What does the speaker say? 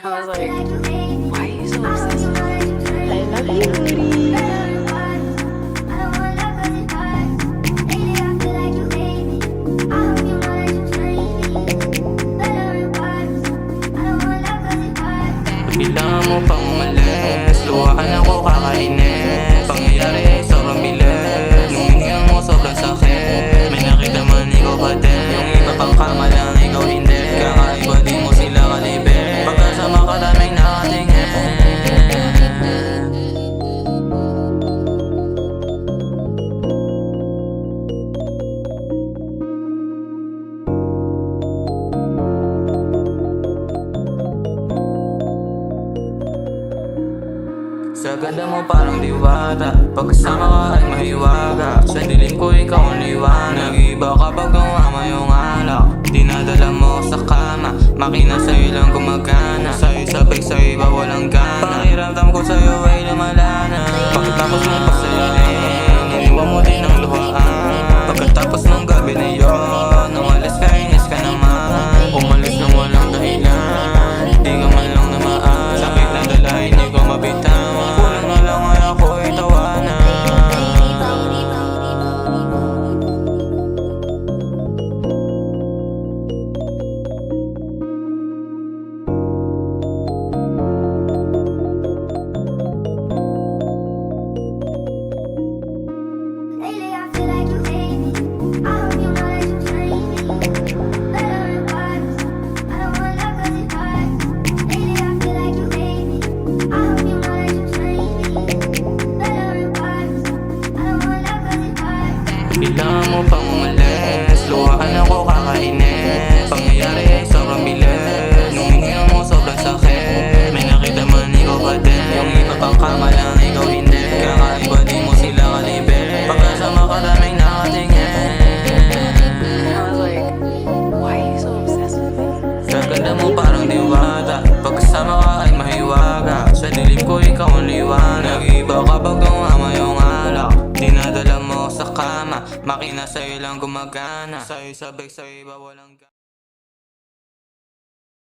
I was like, why are you so obsessed with me? I love you. Kailangan mo pang umalis, luhaan ako kakainis. Pangyayari sobrang bilis, nung hinihinga mo sobrang sakit. May nakita man ikaw pa din, yung iba pang kama lang ikaw hindi. Kakaiba di mo sila kalibin, pagkasama ka daming nakatingin. Sa ganda mo parang diwata, pagkasama ka ay mahiwaga. Sa dilim ko ikaw ang liwanag, nag-iba kapag gawa mo yung alak. Dinadala mo sa kama, makina sa'yo lang gumagana. Sa'yo sabay sa iba walang gana, pakiramdam ko sa'yo ay lumalana. Pagkatapos mong pasayain, iniwan mo din ang luhaan. Pagkatapos ng gabi na yun, umalis ka, inis ka naman. Umalis nang walang dahilan, di ka man lang namaan. Sakit na dala, hindi ko mabitawan. Kulang na lang ay ako ay tawanan. Lately I feel like you hate me. I hope you know that you drain me. Let her advice. I don't want love 'cause it hurts. Lately I feel like you hate me. I hope you know that you drain me. Let her advice. I don't want love 'cause it hurts. Kailangan mo pang umalis, luhaan ako kakainis. Pangyayari ay sobrang bilis, nung hinihinga mo sobrang sakit. May nakita man ikaw pa din, yung iba pang kama lang ikaw hindi. Kakaiba di mo sila kalibin, pagkasama ka daming nakatingin. I was like, why are you so obsessed with me? Sa ganda mo parang diwata, pagkasama ka ay mahiwaga. Sa dilim ko ikaw ang liwanag, nag-iba kapag gawa mo yung alak. Dinadala mo sa kama, makina sa'yo lang gumagana. Sa'yo sabay sa iba walang